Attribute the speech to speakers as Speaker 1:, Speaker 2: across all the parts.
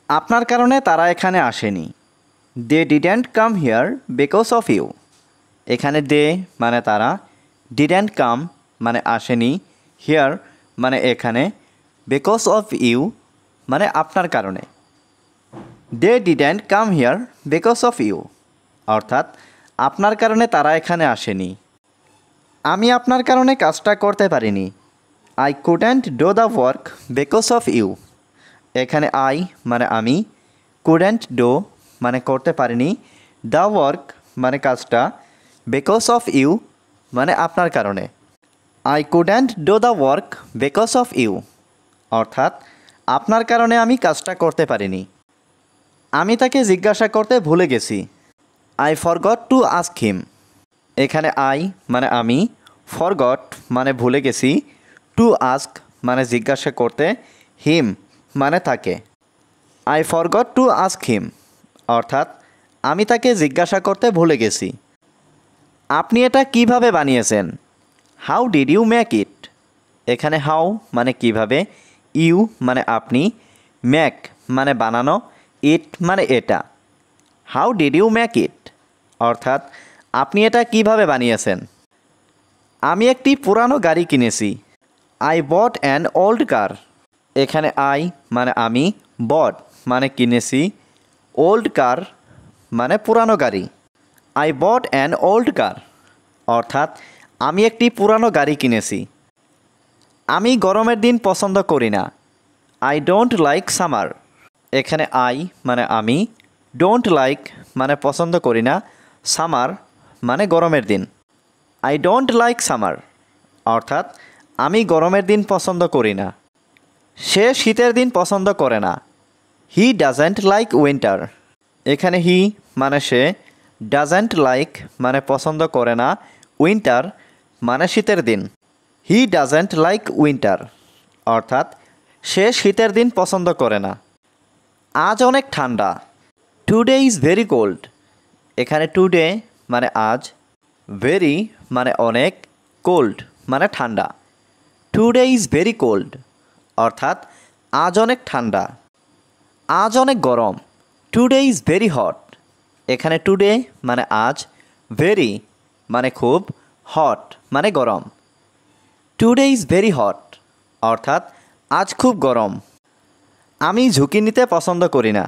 Speaker 1: আপনার কারণে তারা এখানে আসেনি। They didn't come here because of you. এখানে দে মানে তারা, ডিডেন্ট কাম মানে আসেনি, হিয়ার মানে এখানে, বিকজ অফ ইউ মানে আপনার কারণে। They didn't come here because of you অর্থাৎ আপনার কারণে তারা এখানে আসেনি। আমি আপনার কারণে কাজটা করতে পারিনি। I couldn't do the work because of you. এখানে আই মানে আমি, কুডেন্ট ডু মানে করতে পারিনি, দ্য ওয়ার্ক মানে কাজটা, বিকজ অফ ইউ মানে আপনার কারণে। I couldn't do the work because of you অর্থাৎ আপনার কারণে আমি কাজটা করতে পারিনি। আমি তাকে জিজ্ঞাসা করতে ভুলে গেছি। I forgot to ask him. এখানে আই মানে আমি, ফরগট মানে ভুলে গেছি, টু আস্ক মানে জিজ্ঞাসা করতে, হিম মানে তাকে। I forgot to ask him অর্থাৎ আমি তাকে জিজ্ঞাসা করতে ভুলে গেছি। আপনি এটা কিভাবে বানিয়েছেন? How did you make it. এখানে হাউ মানে কিভাবে, ইউ মানে আপনি, মেক মানে বানানো, ইট মানে এটা। How did you make it অর্থাৎ আপনি এটা কিভাবে বানিয়েছেন। আমি একটি পুরানো গাড়ি কিনেছি। আই বট অ্যান ওল্ড কার। এখানে আই মানে আমি, বট মানে কিনেছি, ওল্ড কার মানে পুরানো গাড়ি। আই বট অ্যান ওল্ড কার অর্থাৎ আমি একটি পুরানো গাড়ি কিনেছি। আমি গরমের দিন পছন্দ করি না। I don't like summer. এখানে আই মানে আমি, ডোন্ট লাইক মানে পছন্দ করি না, সামার মানে গরমের দিন। আই ডোন্ট লাইক সামার অর্থাৎ আমি গরমের দিন পছন্দ করি না। সে শীতের দিন পছন্দ করে না। He doesn't like winter. এখানে হি মানে সে, ডাজেন্ট লাইক মানে পছন্দ করে না, উইন্টার মানে শীতের দিন। হি ডাজেন্ট লাইক উইন্টার অর্থাৎ সে শীতের দিন পছন্দ করে না। আজ অনেক ঠান্ডা। Today is very cold. এখানে টুডে মানে আজ, ভেরি মানে অনেক, কোল্ড মানে ঠান্ডা। টুডে ইজ ভেরি কোল্ড অর্থাৎ আজ অনেক ঠান্ডা। আজ অনেক গরম। Today is very hot. এখানে টুডে মানে আজ, ভেরি মানে খুব, হট মানে গরম। টুডে ইজ ভেরি হট অর্থাৎ আজ খুব গরম। আমি ঝুঁকি নিতে পছন্দ করি না।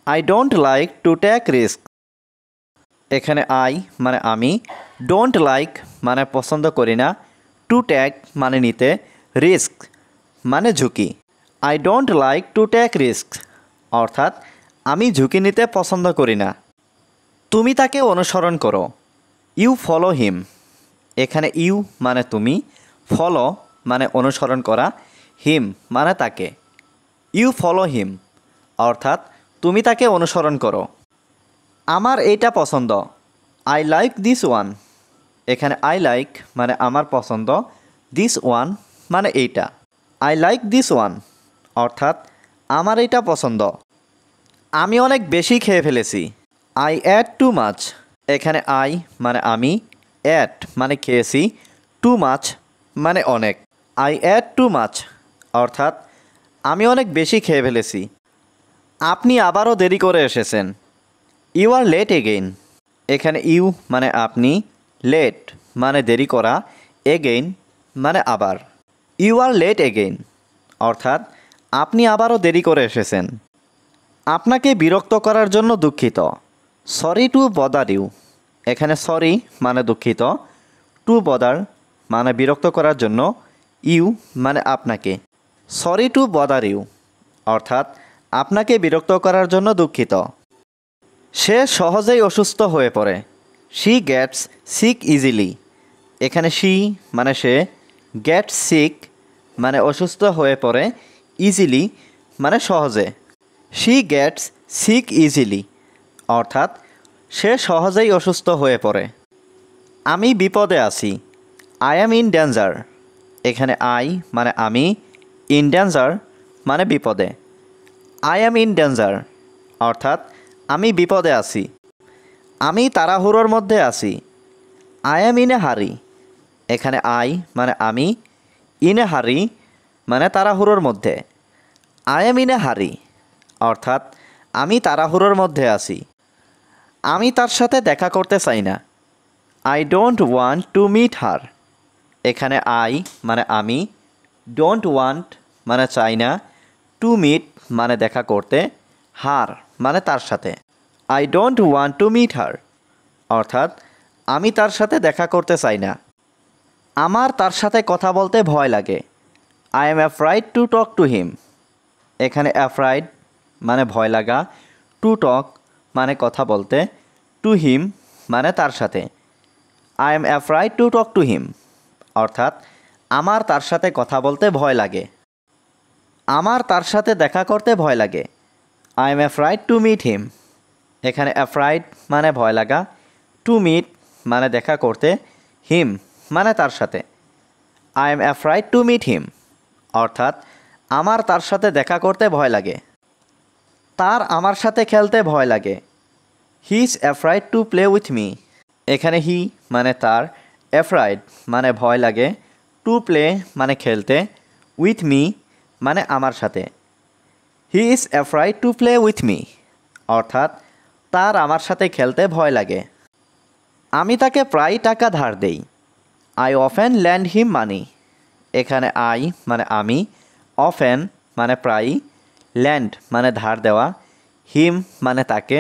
Speaker 1: I don't like to take risk. এখানে আই মানে আমি, ডোন্ট লাইক মানে পছন্দ করি না, টু টেক মানে নিতে, রিস্ক মানে ঝুঁকি। I don't like to take risk অর্থাৎ আমি ঝুঁকি নিতে পছন্দ করি না। তুমি তাকে অনুসরণ করো। You follow him. এখানে ইউ মানে তুমি, ফলো মানে অনুসরণ করা, হিম মানে তাকে। ইউ ফলো হিম অর্থাৎ তুমি তাকে অনুসরণ করো। আমার এইটা পছন্দ। I like this one. এখানে আই লাইক মানে আমার পছন্দ, দিস ওয়ান মানে এইটা। আই লাইক দিস ওয়ান অর্থাৎ আমার এইটা পছন্দ। আমি অনেক বেশি খেয়ে ফেলেছি। I at too much. এখানে আই মানে আমি, অ্যাট মানে খেয়েছি, টু মাচ মানে অনেক। আই অ্যাট টু মাচ অর্থাৎ আমি অনেক বেশি খেয়ে ফেলেছি। আপনি আবারও দেরি করে এসেছেন। You are late again. এখানে ইউ মানে আপনি, লেট মানে দেরি করা, এগেইন মানে আবার। ইউ আর লেট এগেইন অর্থাৎ আপনি আবারও দেরি করে এসেছেন। আপনাকে বিরক্ত করার জন্য দুঃখিত। Sorry to bother you. এখানে সরি মানে দুঃখিত, টু বদার মানে বিরক্ত করার জন্য, ইউ মানে আপনাকে। সরি টু বদার ইউ অর্থাৎ আপনাকে বিরক্ত করার জন্য দুঃখিত। সে সহজেই অসুস্থ হয়ে পড়ে। She gets sick easily. এখানে শি মানে সে, গেটস সিক মানে অসুস্থ হয়ে পড়ে, ইজিলি মানে সহজে। শি গেটস সিক ইজিলি অর্থাৎ সে সহজেই অসুস্থ হয়ে পড়ে। আমি বিপদে আছি। I am in danger. এখানে আই মানে আমি, ইন ডেঞ্জার মানে বিপদে। আই অ্যাম ইন ডেঞ্জার অর্থাৎ আমি বিপদে আছি। আমি তাড়াহুড়োর মধ্যে আছি। আই অ্যাম ইন এ হারি। এখানে আই মানে আমি, ইন এ হারি মানে তাড়াহুড়োর মধ্যে। আই অ্যাম ইন এ হারি অর্থাৎ আমি তাড়াহুড়োর মধ্যে আছি। আমি তার সাথে দেখা করতে চাই না। I don't want to meet her. এখানে আই মানে আমি, ডোন্ট ওয়ান্ট মানে চাই না, টু মিট মানে দেখা করতে, হার মানে তার সাথে। I don't want to meet her অর্থাৎ আমি তার সাথে দেখা করতে চাই না। আমার তার সাথে কথা বলতে ভয় লাগে। I am afraid to talk to him. এখানে অ্যাফ্রাইড মানে ভয় লাগা, টু টক মানে কথা বলতে, টু হিম মানে তার সাথে। I am afraid to talk to him অর্থাৎ আমার তার সাথে কথা বলতে ভয় লাগে। আমার তার সাথে দেখা করতে ভয় লাগে। I am afraid to meet him. এখানে অ্যাফ্রাইড মানে ভয় লাগা, টু মিট মানে দেখা করতে, হিম মানে তার সাথে। I am afraid to meet him অর্থাৎ আমার তার সাথে দেখা করতে ভয় লাগে। তার আমার সাথে খেলতে ভয় লাগে। He is afraid to play with me. এখানে হি মানে তার, অ্যাফ্রাইড মানে ভয় লাগে, টু প্লে মানে খেলতে, উইথ মি মানে আমার সাথে। He is afraid to play with me অর্থাৎ তার আমার সাথে খেলতে ভয় লাগে। আমি তাকে প্রায় টাকা ধার দেই। আই অফেন ল্যান্ড হিম মানি। এখানে আই মানে আমি, অফেন মানে প্রায়, ল্যান্ড মানে ধার দেওয়া, হিম মানে তাকে,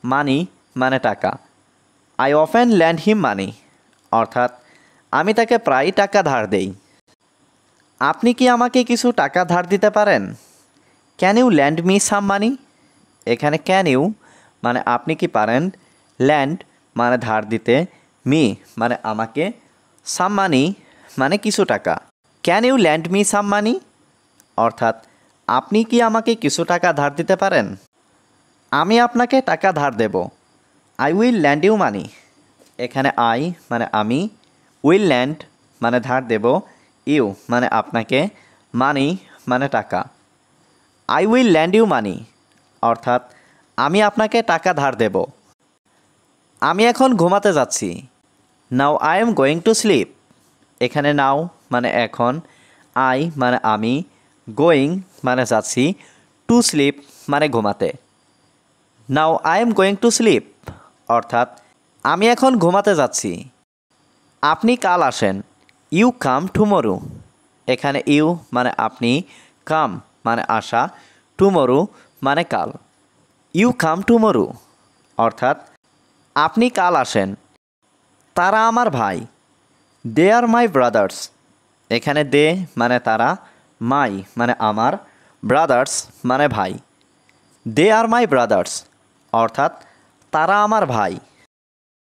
Speaker 1: মানি মানে টাকা। আই অফেন ল্যান্ড হিম মানি অর্থাৎ আমি তাকে প্রায় টাকা ধার দেই। আপনি কি আমাকে কিছু টাকা ধার দিতে পারেন? Can you lend me some money. এখানে ক্যান ইউ মানে আপনি কি পারেন, ল্যান্ড মানে ধার দিতে, মি মানে আমাকে, সাম মানি মানে কিছু টাকা। Can you lend me some money অর্থাৎ আপনি কি আমাকে কিছু টাকা ধার দিতে পারেন? আমি আপনাকে টাকা ধার দেব। I will land you money. এখানে আই মানে আমি, উইল ল্যান্ড মানে ধার দেব, ইউ মানে আপনাকে, মানি মানে টাকা। I will land you money অর্থাৎ আমি আপনাকে টাকা ধার দেব। আমি এখন ঘুমাতে যাচ্ছি। নাও I am going to slip. এখানে নাও মানে এখন, আই মানে আমি, গোয়িং মানে যাচ্ছি, টু স্লিপ মানে ঘুমাতে। Now I am going to sleep অর্থাৎ আমি এখন ঘুমাতে যাচ্ছি। আপনি কাল আসেন। You come tomorrow. এখানে ইউ মানে আপনি, কাম মানে আসা, টুমরো মানে কাল। ইউ কাম টুমরো অর্থাৎ আপনি কাল আসেন। তারা আমার ভাই। দে আর মাই ব্রাদার্স। এখানে দে মানে তারা, মাই মানে আমার, ব্রাদার্স মানে ভাই। দে আর মাই ব্রাদার্স অর্থাৎ তারা আমার ভাই।